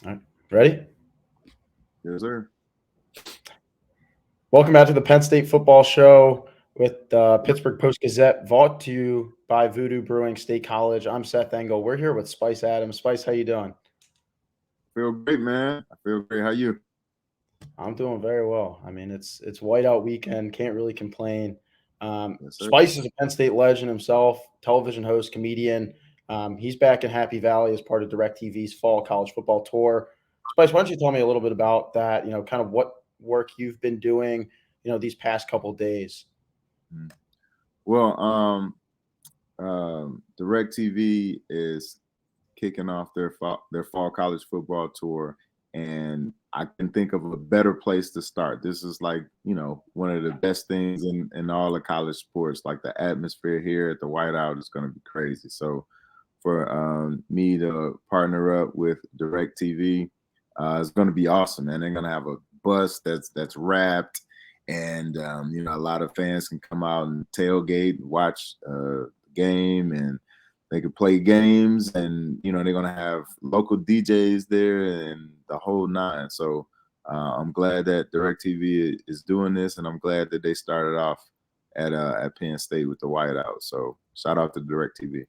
All right. Ready? Yes, sir. Welcome back to the Penn State football show with Pittsburgh Post-Gazette, brought to you by Voodoo Brewing State College. I'm Seth Engle. We're here with Spice Adams. Spice, how you doing? Feel great, man. I feel great. How you? I'm doing very well. I mean, it's whiteout weekend. Can't really complain. Yes, sir. Spice is a Penn State legend himself, television host, comedian. He's back in Happy Valley as part of DirecTV's fall college football tour. Spice, why don't you tell me a little bit about that? Kind of what work you've been doing, these past couple days. Mhm. Well, DirecTV is kicking off their fall college football tour, and I can think of a better place to start. This is like one of the best things in all of college sports. Like the atmosphere here at the Whiteout is going to be crazy. So for me to partner up with DirecTV, it's going to be awesome, man. They're going to have a bus that's wrapped, and a lot of fans can come out and tailgate, and watch the game, and they can play games, and they're going to have local DJs there and the whole nine. So I'm glad that DirecTV is doing this, and I'm glad that they started off at Penn State with the whiteout. So shout out to DirecTV.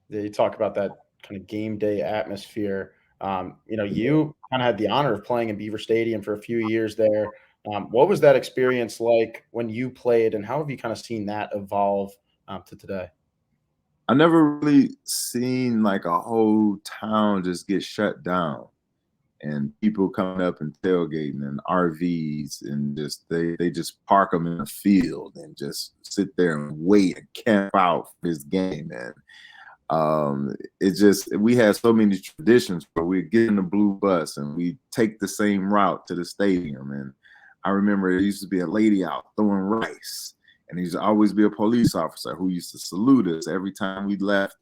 You talk about that kind of game day atmosphere. You kind of had the honor of playing in Beaver Stadium for a few years there. What was that experience like when you played, and how have you kind of seen that evolve to today? I never really seen like a whole town just get shut down and people coming up and tailgating and RVs, and just they just park them in a field and just sit there and wait and camp out for this game. And it's just, we had so many traditions where we get in the blue bus and we take the same route to the stadium. And I remember there used to be a lady out throwing rice, and there used to always be a police officer who used to salute us every time we left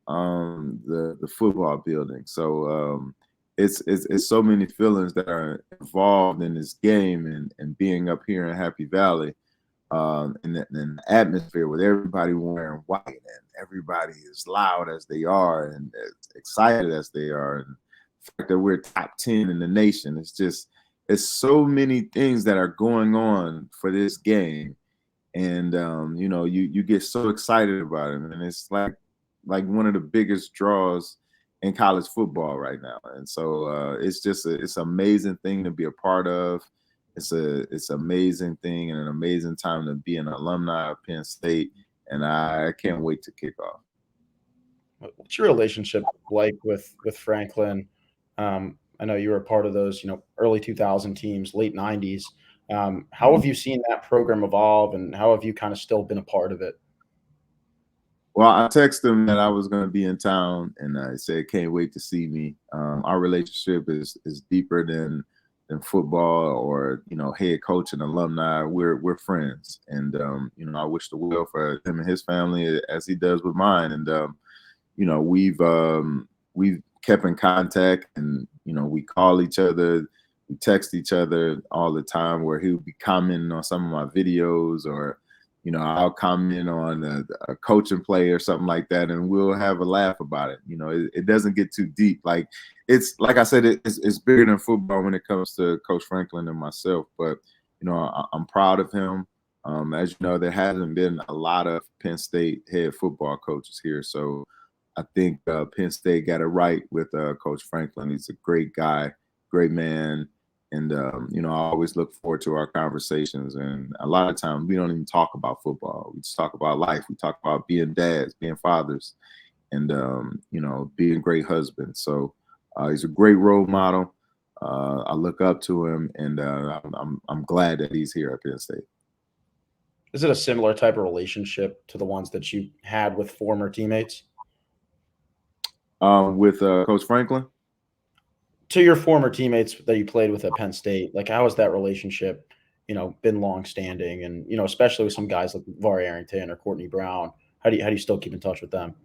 the football building. So it's so many feelings that are involved in this game, and being up here in Happy Valley, and the atmosphere with everybody wearing white, and everybody as loud as they are and as excited as they are, and the fact that we're top 10 in the nation. It's so many things that are going on for this game, and you get so excited about it, and it's like one of the biggest draws in college football right now. And so it's an amazing thing to be a part of. It's an amazing thing and an amazing time to be an alumni of Penn State, and I can't wait to kick off. What's your relationship like with Franklin? I know you were a part of those, early 2000 teams, late 90s. How have you seen that program evolve, and how have you kind of still been a part of it? Well, I texted him that I was going to be in town, and I said, "Can't wait to see me." Our relationship is deeper than football or head coach and alumni. We're friends, and I wish the well for him and his family as he does with mine. And we've kept in contact, and we call each other, we text each other all the time. Where he would be commenting on some of my videos, or I'll comment on a coaching play or something like that, and we'll have a laugh about it. It doesn't get too deep. Like, it's like I said, it's bigger than football when it comes to Coach Franklin and myself. But I'm proud of him. As you know, there hasn't been a lot of Penn State head football coaches here, so I think Penn State got it right with Coach Franklin. He's a great guy, great man. And I always look forward to our conversations. And a lot of times we don't even talk about football. We just talk about life. We talk about being dads, being fathers, and being great husbands. So he's a great role model. I look up to him, and I'm glad that he's here at Penn State. Is it a similar type of relationship to the ones that you had with former teammates? With Coach Franklin. To your former teammates that you played with at Penn State, like how has that relationship, been long standing, and especially with some guys like Var Arrington or Courtney Brown, how do you still keep in touch with them?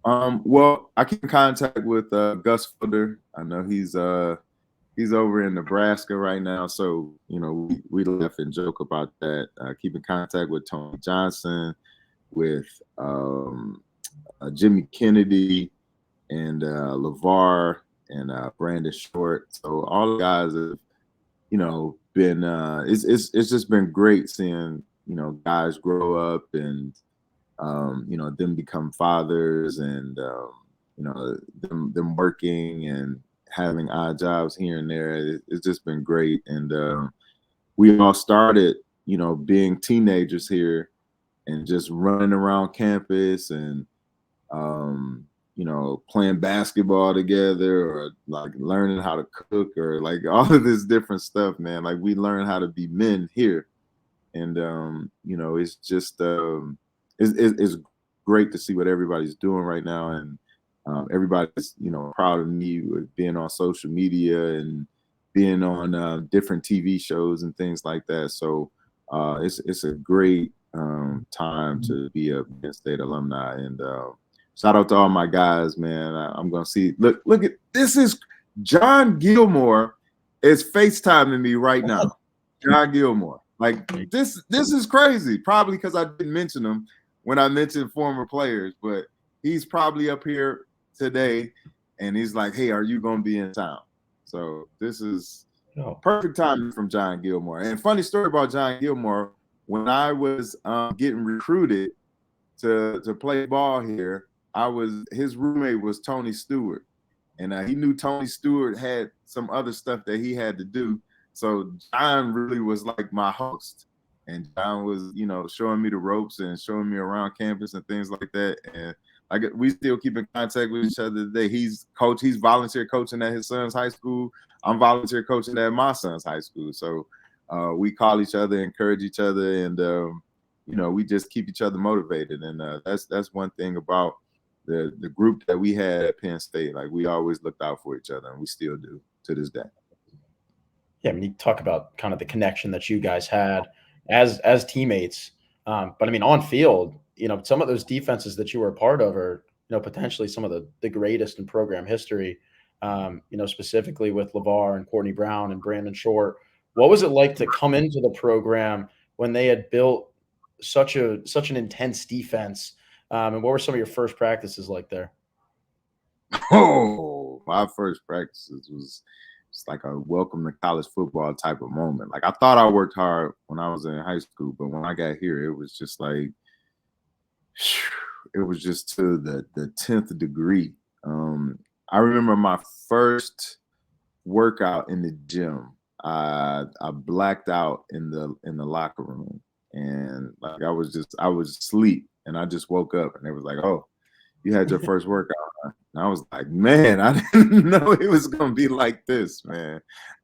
Well, I keep in contact with Gus Fooder. I know he's over in Nebraska right now, so we laugh and joke about that. Keep in contact with Tony Johnson, with Jimmy Kennedy, and LeVar. and Brandon Short. So all the guys have, been it's just been great seeing, guys grow up and them become fathers and them working and having odd jobs here and there. It's just been great. And we all started, being teenagers here and just running around campus and playing basketball together or like learning how to cook or like all of this different stuff, man. Like we learn how to be men here. And it's just it's great to see what everybody's doing right now. And everybody's, proud of me with being on social media and being on different TV shows and things like that. So it's a great time to be a Penn State alumni. And shout out to all my guys, man. I'm gonna see. Look at this. Is John Gilmore is FaceTiming me right now. John Gilmore. Like this is crazy. Probably because I didn't mention him when I mentioned former players, but he's probably up here today, and he's like, "Hey, are you gonna be in town?" So this is perfect timing from John Gilmore. And funny story about John Gilmore: when I was getting recruited to play ball here, his roommate was Tony Stewart, and he knew Tony Stewart had some other stuff that he had to do. So John really was like my host, and John was, showing me the ropes and showing me around campus and things like that. And we still keep in contact with each other today. He's volunteer coaching at his son's high school. I'm volunteer coaching at my son's high school. So we call each other, encourage each other, and we just keep each other motivated. And that's one thing about the group that we had at Penn State. Like we always looked out for each other, and we still do to this day. Yeah, I mean, you talk about kind of the connection that you guys had as teammates, but I mean, on field, some of those defenses that you were a part of are, potentially some of the greatest in program history. Specifically with LeVar and Courtney Brown and Brandon Short. What was it like to come into the program when they had built such an intense defense? And what were some of your first practices like there? Oh, my first practices was it's like a welcome to college football type of moment. Like I thought I worked hard when I was in high school, but when I got here, it was just like it was just to the 10th degree. I remember my first workout in the gym. I blacked out in the locker room, and like I was asleep, and I just woke up, and it was like, "Oh, you had your first workout." And I was like, man, I didn't know it was going to be like this, man.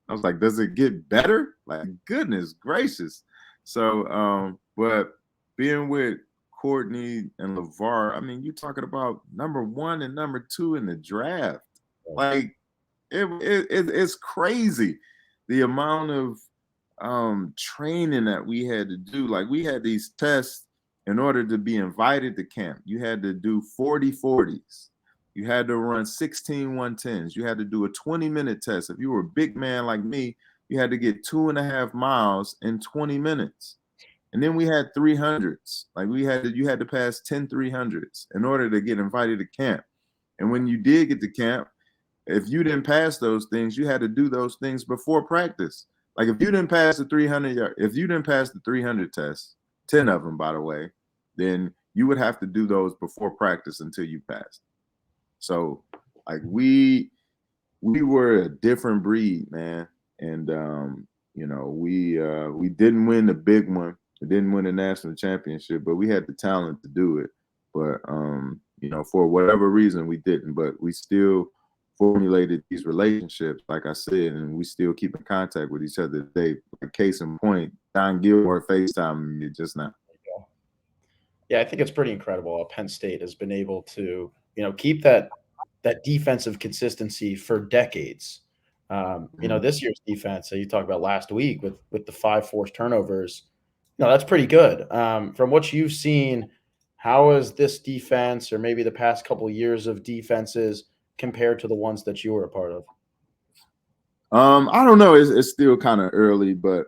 I was like, does it get better? Like, goodness gracious. So, but being with Courtney and LeVar, I mean, you're talking about number 1 and number 2 in the draft. Like, it's crazy the amount of training that we had to do. Like, we had these tests in order to be invited to camp. You had to do 40 40s. You had to run 16 110s. You had to do a 20-minute test. If you were a big man like me, you had to get 2.5 miles in 20 minutes. And then we had 300s. Like you had to pass 10 300s in order to get invited to camp. And when you did get to camp, if you didn't pass those things, you had to do those things before practice. Like if you didn't pass the 300 tests, 10 of them, by the way, then you would have to do those before practice until you passed. So like we were a different breed, man. And we didn't win the big one. We didn't win the national championship, but we had the talent to do it. But for whatever reason we didn't, but we still formulated these relationships, like I said, and we still keep in contact with each other today. Like case in point, John Gilmore FaceTiming me just now. Yeah, I think it's pretty incredible how Penn State has been able to, keep that defensive consistency for decades. This year's defense that you talked about last week with the 5 forced turnovers, that's pretty good. From what you've seen, how is this defense, or maybe the past couple of years of defenses, compared to the ones that you were a part of? I don't know. It's still kind of early, but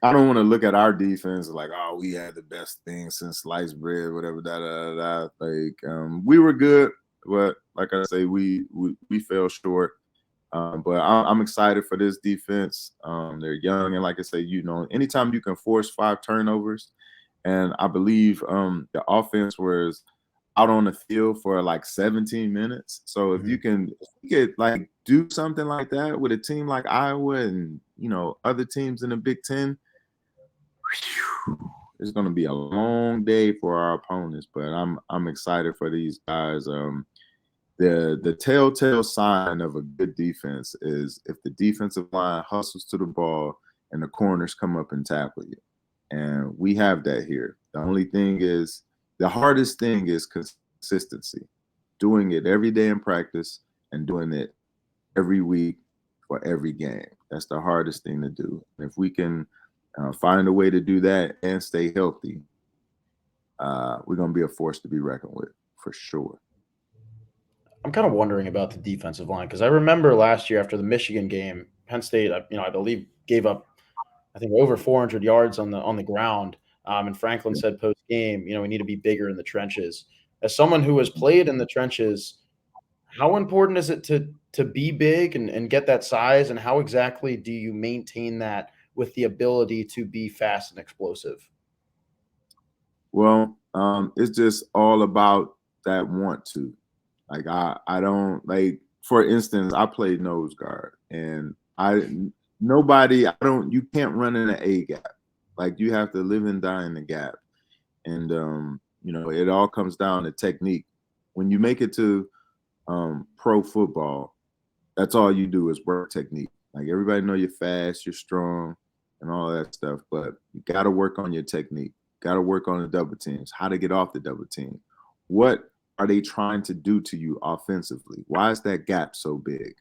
I don't want to look at our defense like, oh, we had the best thing since sliced bread, whatever, Like, we were good, but like I say, we fell short. But I'm excited for this defense. They're young, and like I say, anytime you can force 5 turnovers, and I believe the offense was out on the field for like 17 minutes. So if you could like do something like that with a team like Iowa and other teams in the Big Ten, it's going to be a long day for our opponents. But I'm excited for these guys. The telltale sign of a good defense is if the defensive line hustles to the ball and the corners come up and tackle you. And we have that here. The hardest thing is consistency, doing it every day in practice and doing it every week for every game. That's the hardest thing to do. And if we can find a way to do that and stay healthy, we're going to be a force to be reckoned with for sure. I'm kind of wondering about the defensive line because I remember last year after the Michigan game, Penn State, I believe gave up, I think, over 400 yards on the ground. And Franklin said post game, we need to be bigger in the trenches. As someone who has played in the trenches, how important is it to be big and get that size? And how exactly do you maintain that with the ability to be fast and explosive? Well, it's just all about that want to. Like I don't like, for instance, I played nose guard and you can't run in an A gap. Like you have to live and die in the gap. And it all comes down to technique. When you make it to pro football, that's all you do is work technique. Like everybody know you're fast, you're strong, and all that stuff, but you got to work on your technique. Got to work on the double teams, how to get off the double team. What are they trying to do to you offensively? Why is that gap so big?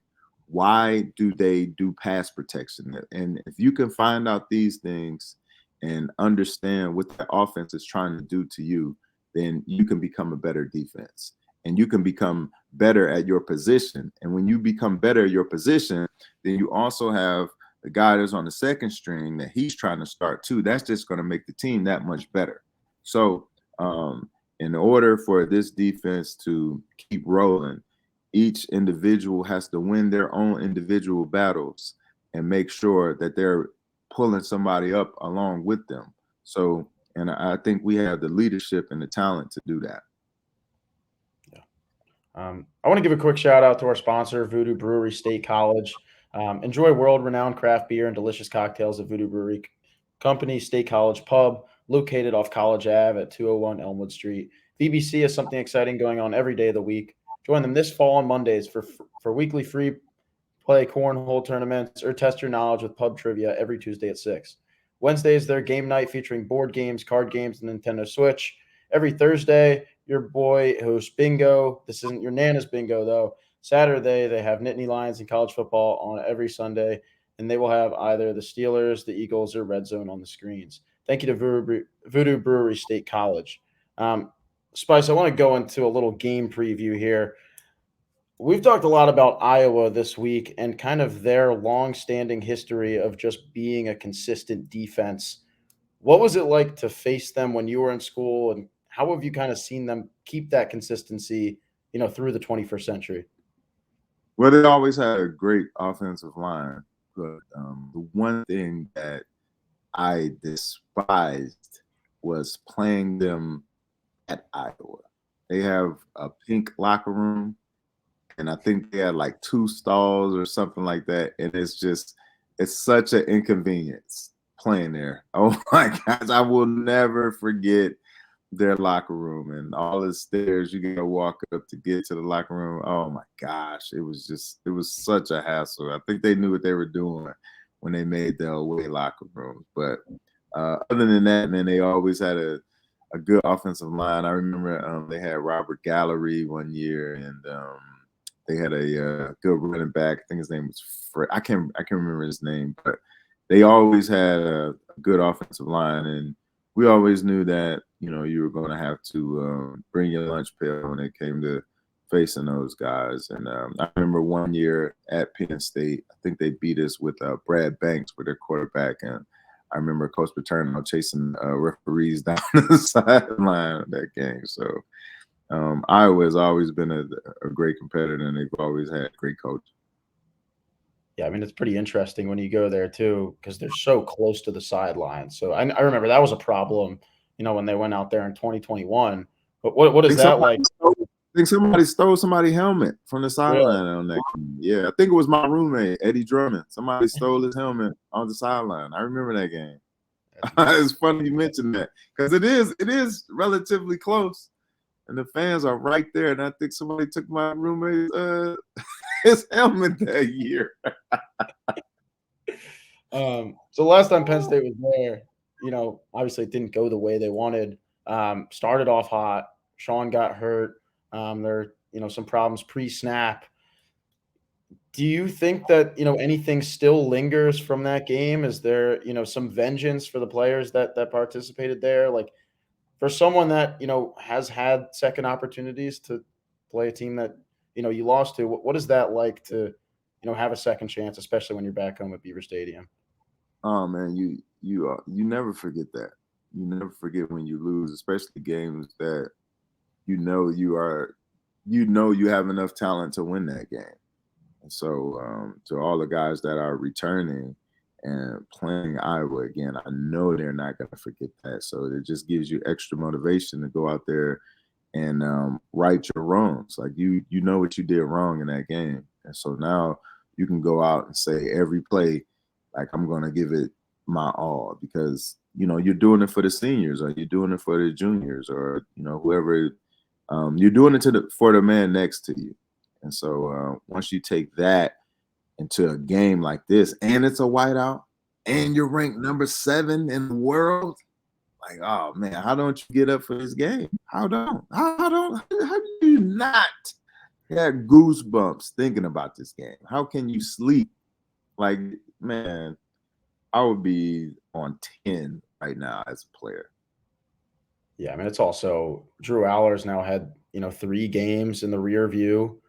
Why do they do pass protection? And if you can find out these things and understand what the offense is trying to do to you, then you can become a better defense and you can become better at your position. And when you become better at your position, then you also have the guy that's on the second string that he's trying to start too. That's just going to make the team that much better. So in order for this defense to keep rolling, each individual has to win their own individual battles and make sure that they're pulling somebody up along with them. So, and I think we have the leadership and the talent to do that. Yeah. I want to give a quick shout out to our sponsor, Voodoo Brewery State College. Enjoy world-renowned craft beer and delicious cocktails at Voodoo Brewery Company State College Pub, located off College Ave at 201 Elmwood Street. VBC has something exciting going on every day of the week. Join them this fall on Mondays for weekly free play cornhole tournaments or test your knowledge with pub trivia every Tuesday at 6. Wednesdays, their game night featuring board games, card games, and Nintendo Switch. Every Thursday, your boy hosts bingo. This isn't your Nana's bingo, though. Saturday, they have Nittany Lions and college football on every Sunday, and they will have either the Steelers, the Eagles, or Red Zone on the screens. Thank you to Voodoo Brewery State College. Spice, I want to go into a little game preview here. We've talked a lot about Iowa this week and kind of their long-standing history of just being a consistent defense. What was it like to face them when you were in school, and how have you kind of seen them keep that consistency, through the 21st century? Well, they always had a great offensive line, but the one thing that I despised was playing them at Iowa. They have a pink locker room, and I think they had like 2 stalls or something like that. And it's such an inconvenience playing there. Oh my gosh, I will never forget their locker room and all the stairs you gotta walk up to get to the locker room. Oh my gosh, it was such a hassle. I think they knew what they were doing when they made the away locker room. But other than that, man, they always had a good offensive line. I remember they had Robert Gallery one year, and they had a good running back. I think his name was Fred. I can't remember his name, but they always had a good offensive line, and we always knew that you were going to have to bring your lunch pail when it came to facing those guys. And I remember one year at Penn State, I think they beat us with Brad Banks with their quarterback, and I remember Coach Paterno chasing referees down the sideline of that game. So Iowa has always been a great competitor, and they've always had great coach. Yeah, I mean, it's pretty interesting when you go there too, because they're so close to the sideline. So I remember that was a problem, when they went out there in 2021. But what I is think that like? somebody stole somebody's helmet from the Really? sideline on that game. Yeah, I think it was my roommate, Eddie Drummond. Somebody stole his helmet on the sideline. I remember that game. That's insane. It's funny you mentioned that because it is relatively close, and the fans are right there. And I think somebody took my roommate's his helmet that year. So last time Penn State was there, obviously it didn't go the way they wanted. Started off hot. Sean got hurt. There, some problems pre-snap. Do you think that, anything still lingers from that game? Is there, some vengeance for the players that participated there? Like for someone that, has had second opportunities to play a team that, you lost to, what is that like to, have a second chance, especially when you're back home at Beaver Stadium? Oh man, you never forget that. You never forget when you lose, especially games that you have enough talent to win that game. And so to all the guys that are returning and playing Iowa again, I know they're not going to forget that. So it just gives you extra motivation to go out there and right your wrongs. Like you know what you did wrong in that game, and so now you can go out and say every play, like I'm going to give it my all because you're doing it for the seniors, or you're doing it for the juniors, or whoever. You're doing it for the man next to you, and so once you take that into a game like this, and it's a whiteout, and you're ranked number 7 in the world. Like, oh man, how don't you get up for this game? How do you not have goosebumps thinking about this game? How can you sleep? Like, man, I would be on 10 right now as a player. Yeah, I mean, it's also Drew Aller's now had, 3 games in the rear view.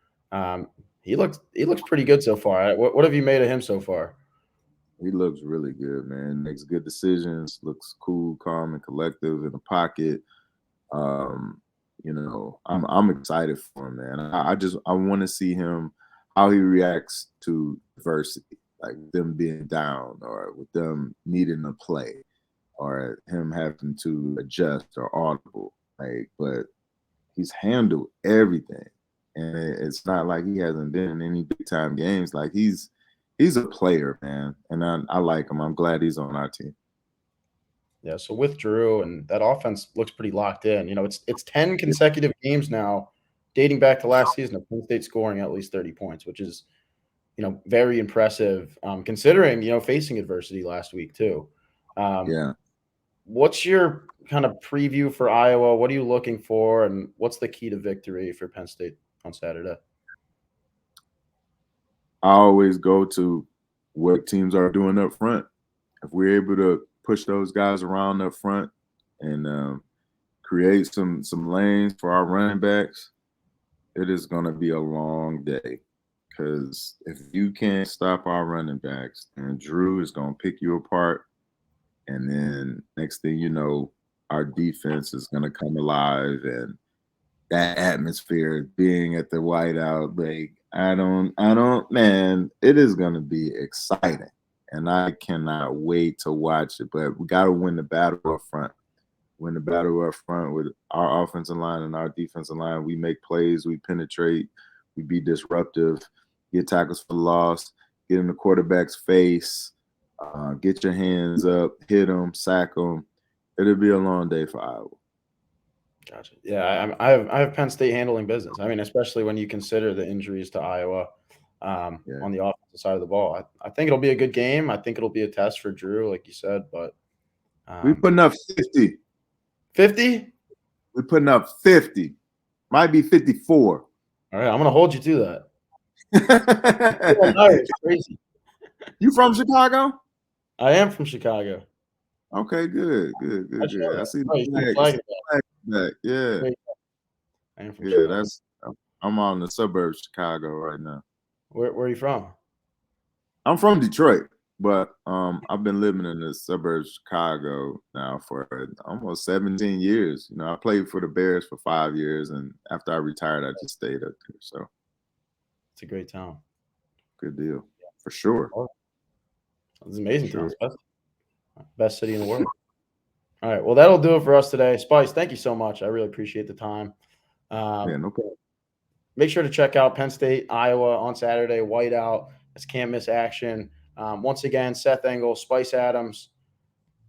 He looks pretty good so far. What have you made of him so far? He looks really good, man. Makes good decisions, looks cool, calm, and collective in the pocket. Um, I'm excited for him, man. I want to see him how he reacts to adversity, like them being down or with them needing to play or him having to adjust or audible. Like, but he's handled everything, and it's not like he hasn't been in any big time games. Like he's a player, man, and I like him. I'm glad he's on our team. Yeah, so with Drew and that offense looks pretty locked in. It's 10 consecutive games now dating back to last season of Penn State scoring at least 30 points, which is, very impressive considering, facing adversity last week too. Um, Yeah. what's your kind of preview for Iowa? What are you looking for, and what's the key to victory for Penn State on Saturday? I always go to what teams are doing up front. If we're able to push those guys around up front and create some lanes for our running backs, it is going to be a long day. Because if you can't stop our running backs, then Drew is going to pick you apart. And then next thing you know, our defense is going to come alive, and that atmosphere being at the whiteout, like man, it is going to be exciting, and I cannot wait to watch it. But we got to win the battle up front. Win the battle up front with our offensive line and our defensive line. We make plays, we penetrate, we be disruptive, get tackles for loss, get in the quarterback's face, get your hands up, hit them, sack them. It'll be a long day for Iowa. Gotcha. Yeah, I have Penn State handling business. I mean, especially when you consider the injuries to Iowa Yeah. on the offensive side of the ball. I think it'll be a good game. I think it'll be a test for Drew, like you said. But We putting up 50. 50? We're putting up 50. Might be 54. All right, I'm gonna hold you to that. Oh, no, it's crazy. You from Chicago? I am from Chicago. Okay, good. I should know I that. see Oh, you see the the flag flag. in the Back. Yeah. back. I am from Yeah, Chicago. I'm on the suburbs of Chicago right now. Where are you from? I'm from Detroit. But I've been living in the suburbs of Chicago now for almost 17 years. You know, I played for the Bears for 5 years, and after I retired, I just stayed up there. So It's a great town. good deal for sure. It's amazing town. Best city in the world. All right. Well, that'll do it for us today. Spice, thank you so much. I really appreciate the time. Yeah, no problem. Make sure to check out Penn State, Iowa on Saturday, whiteout. That's can't miss action. Once again, Seth Engle, Spice Adams.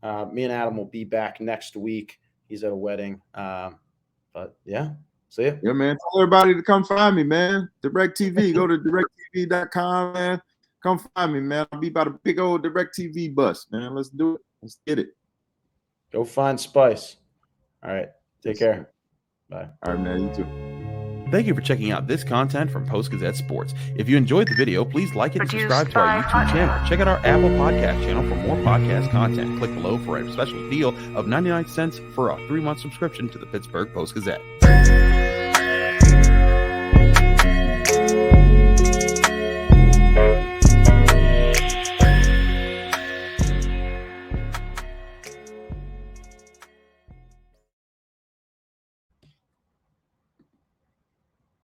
Me and Adam will be back next week. He's at a wedding. But yeah, see ya. Yeah, man. Tell everybody to come find me, man. DirecTV. Go to directtv.com, man. Come find me, man. I'll be by the big old DirecTV bus, man. Let's do it. Let's get it. Go find Spice. All right. Take care. Bye. All right, man. You too. Thank you for checking out this content from Post-Gazette Sports. If you enjoyed the video, please like it and subscribe to our YouTube channel. Check out our Apple Podcast channel for more podcast content. Click below for a special deal of 99 cents for a 3-month subscription to the Pittsburgh Post-Gazette.